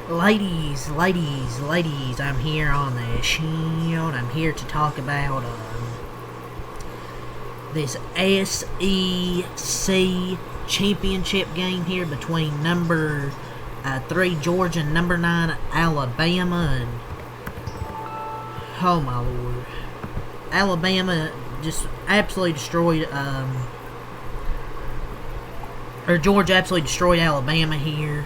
Ladies, I'm here on the shield. I'm here to talk about this SEC championship game here between number 3 Georgia and number 9 Alabama. And oh my lord, Alabama just absolutely destroyed, or Georgia absolutely destroyed Alabama here.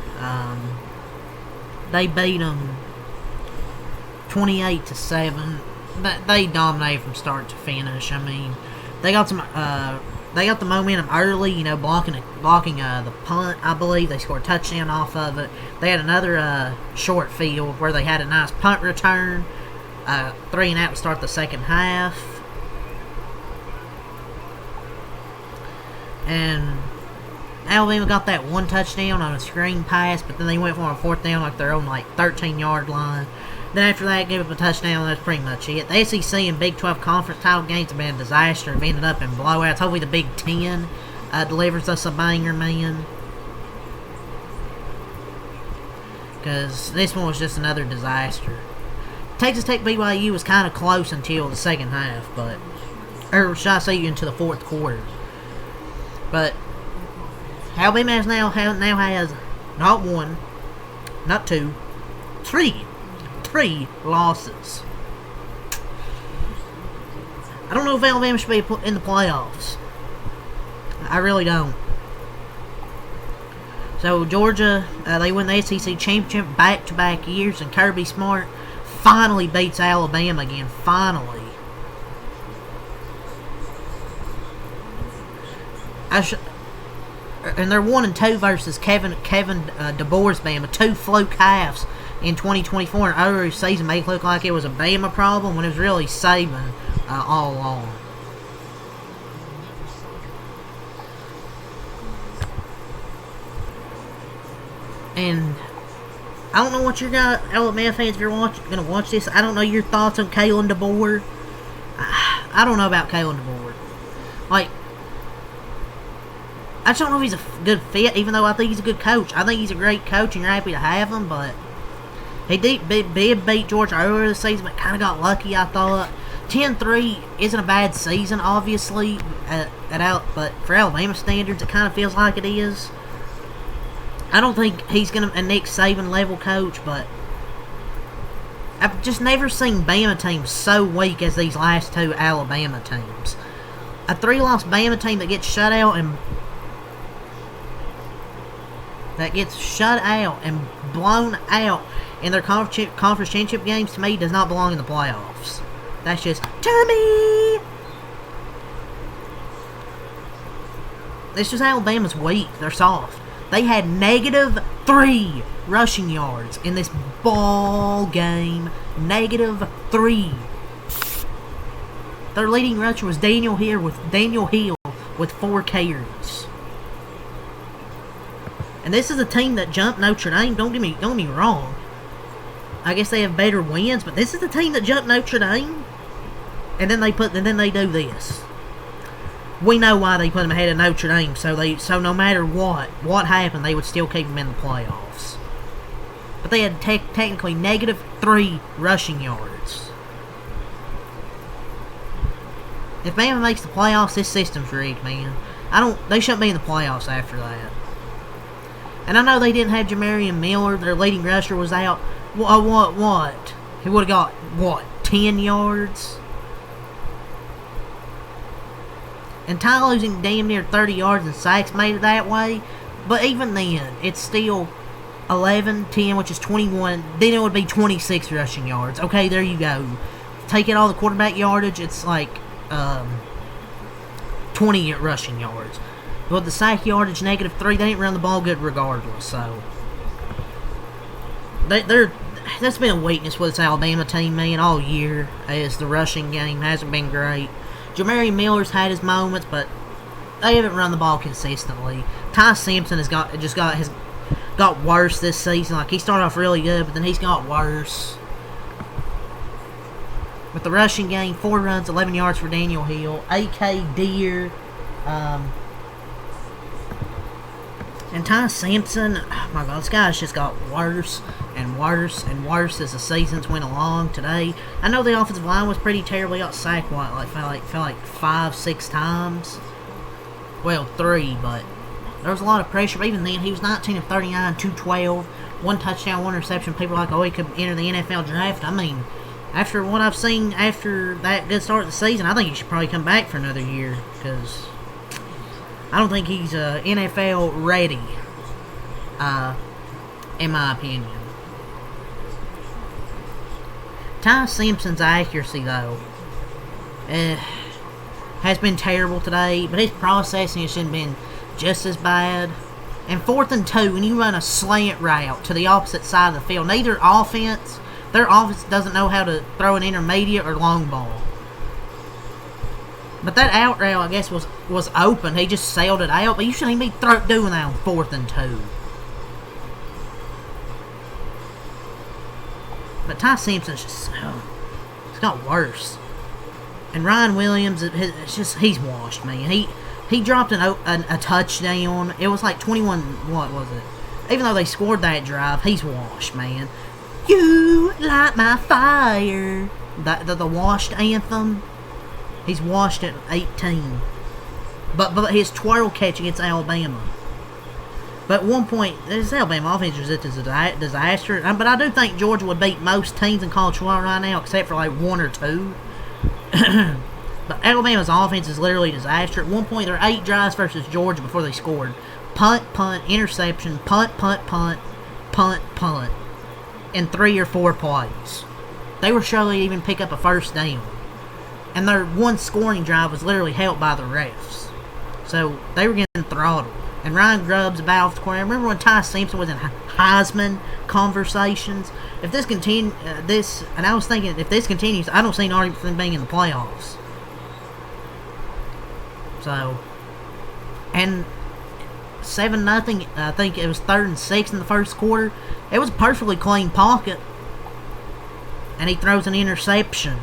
They beat them 28-7. They dominated from start to finish. I mean, they got the momentum early. You know, blocking the punt. I believe they scored a touchdown off of it. They had another short field where they had a nice punt return. 3 and out to start the second half. And Alabama got that one touchdown on a screen pass, but then they went for a fourth down like their own 13-yard line. Then after that, gave up a touchdown, and that's pretty much it. The SEC and Big 12 conference title games have been a disaster. Have ended up in blowouts. Hopefully the Big 10 delivers us a banger, man. Because this one was just another disaster. Texas Tech BYU was kind of close until the second half, or should I say into the fourth quarter. But Alabama now has not one, not two, three losses. I don't know if Alabama should be in the playoffs. I really don't. So Georgia, they win the SEC championship back-to-back years, and Kirby Smart finally beats Alabama again. Finally. And they're 1-2 versus Kevin DeBoer's Bama. 2 fluke halves in 2024 and earlier season make it look like it was a Bama problem when it was really Saban all along. And I don't know what your guys, Alabama fans, if you're going to watch this, I don't know your thoughts on Kalen DeBoer. I don't know about Kalen DeBoer. I just don't know if he's a good fit, even though I think he's a good coach. I think he's a great coach, and you're happy to have him, but he did beat Georgia earlier this season, but kind of got lucky, I thought. 10-3 isn't a bad season, obviously, but for Alabama standards, it kind of feels like it is. I don't think he's going to a Nick Saban-level coach, but I've just never seen Bama teams so weak as these last 2 Alabama teams. A 3-loss Bama team that gets shut out and blown out in their conference championship games, to me, does not belong in the playoffs. That's just to me. It's just Alabama's weak. They're soft. They had -3 rushing yards in this ball game. -3. Their leading rusher was Daniel Hill with 4 carries. And this is a team that jumped Notre Dame. Don't get me wrong. I guess they have better wins, but this is the team that jumped Notre Dame. And then they do this. We know why they put them ahead of Notre Dame. So no matter what happened, they would still keep them in the playoffs. But they had technically -3 rushing yards. If Bama makes the playoffs, this system's rigged, man. They shouldn't be in the playoffs after that. And I know they didn't have Jamarian Miller. Their leading rusher was out. What? He would have got, 10 yards? And Ty losing damn near 30 yards in sacks made it that way. But even then, it's still 11, 10, which is 21. Then it would be 26 rushing yards. Okay, there you go. Take it all the quarterback yardage, it's like 20 rushing yards. But the sack yardage, -3, they didn't run the ball good regardless. So that's been a weakness with this Alabama team, man, all year. Is the rushing game hasn't been great. Jamari Miller's had his moments, but they haven't run the ball consistently. Ty Simpson has got worse this season. Like, he started off really good, but then he's got worse. With the rushing game, 4 runs, 11 yards for Daniel Hill. A.K. Deere, And Ty Simpson, oh my God, this guy's just got worse and worse and worse as the seasons went along today. I know the offensive line was pretty terrible. He got sacked, felt like 5-6 times. Well, 3, but there was a lot of pressure. But even then, he was 19 of 39, 212, 1 touchdown, 1 interception. People are like, oh, he could enter the NFL draft. I mean, after what I've seen after that good start of the season, I think he should probably come back for another year because I don't think he's NFL ready, in my opinion. Ty Simpson's accuracy, though, has been terrible today, but his processing has been just as bad. And 4th and 2, when you run a slant route to the opposite side of the field, their offense doesn't know how to throw an intermediate or long ball. But that out route, I guess, was open. He just sailed it out. But you shouldn't even be doing that on 4th and 2. But Ty Simpson's just, it's got worse. And Ryan Williams, he's washed, man. He dropped a touchdown. It was like 21, what was it? Even though they scored that drive, he's washed, man. You light my fire. The washed anthem. He's washed at 18. But his twirl catch against Alabama. But at one point, this Alabama offense was just a disaster. But I do think Georgia would beat most teams in college football right now, except for like 1 or 2. But Alabama's offense is literally a disaster. At one point, there were 8 drives versus Georgia before they scored. Punt, punt, interception, punt, punt, punt, punt, punt. In 3 or 4 plays. They were sure they'd even pick up a first down. And their one scoring drive was literally helped by the refs. So, they were getting throttled. And Ryan Grubb's about off the corner. I remember when Ty Simpson was in Heisman conversations. If this and I was thinking, if this continues, I don't see an argument for them being in the playoffs. So, and 7-0, I think it was 3rd and 6 in the first quarter. It was a perfectly clean pocket. And he throws an interception.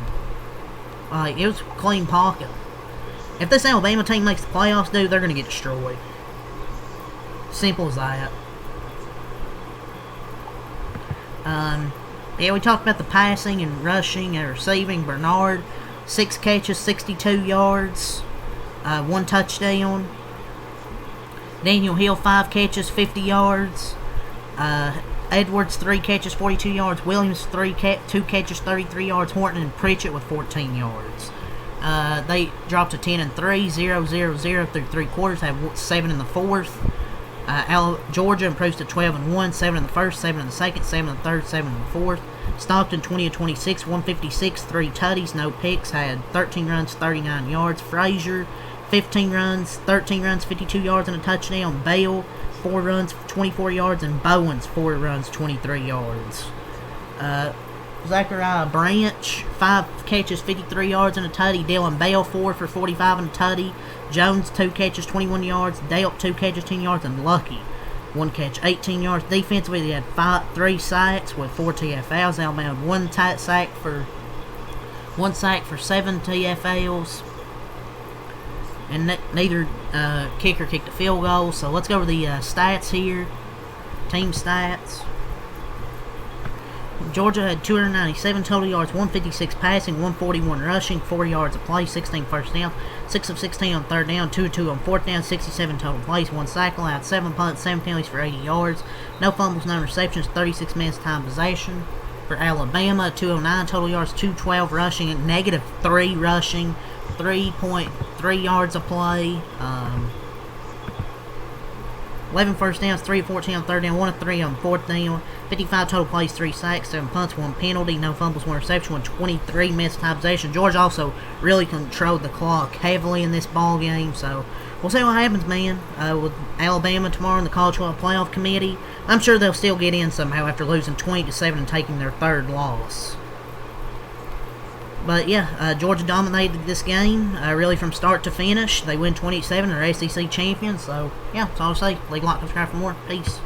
It was a clean pocket. If this Alabama team makes the playoffs, dude, they're going to get destroyed. Simple as that. Yeah, we talked about the passing and rushing and receiving. Bernard, 6 catches, 62 yards, 1 touchdown. Daniel Hill, 5 catches, 50 yards. Edwards, 3 catches, 42 yards. Williams, 2 catches, 33 yards. Horton and Pritchett with 14 yards. They dropped to 10-3, 0-0-0 through 3 quarters. Had 7 in the 4th. Georgia improves to 12-1, 7 in the 1st, 7 in the 2nd, 7 in the 3rd, 7 in the 4th. Stockton 20-26, 156, 3 tutties, no picks. Had 13 runs, 39 yards. Frazier, 15 runs, 13 runs, 52 yards and a touchdown. Bale, 4 runs, 24 yards, and Bowens, 4 runs, 23 yards. Zachariah Branch, 5 catches, 53 yards and a tutty. Dylan Bell, 4 for 45 and a tutty. Jones, 2 catches, 21 yards. Delp, 2 catches, 10 yards. And Lucky, 1 catch, 18 yards. Defensively, they had 3 sacks with 4 TFLs. Alabama had 1 sack for 7 TFLs. And neither kicker kicked a field goal. So let's go over the stats here. Team stats. Georgia had 297 total yards, 156 passing, 141 rushing, 4 yards a play, 16 first down, 6 of 16 on 3rd down, 2 of 2 on 4th down, 67 total plays, 1 sack, allowed 7 punts, 7 penalties for 80 yards, no fumbles, no interceptions, 36 minutes time possession. For Alabama, 209 total yards, 212 rushing, -3 rushing, 3.3 yards a play, 11 first downs, 3 of 14 on 3rd down, 1 of 3 on 4th down, 55 total plays, 3 sacks, 7 punts, 1 penalty, no fumbles, 1 reception, 23 minutes time possession. Georgia also really controlled the clock heavily in this ball game, so we'll see what happens, man. With Alabama tomorrow in the College Football Playoff Committee, I'm sure they'll still get in somehow after losing 20-7 and taking their 3rd loss. But yeah, Georgia dominated this game, really from start to finish. They win 27, they're SEC champions. So yeah, that's all I'll say. Leave a like, subscribe for more. Peace.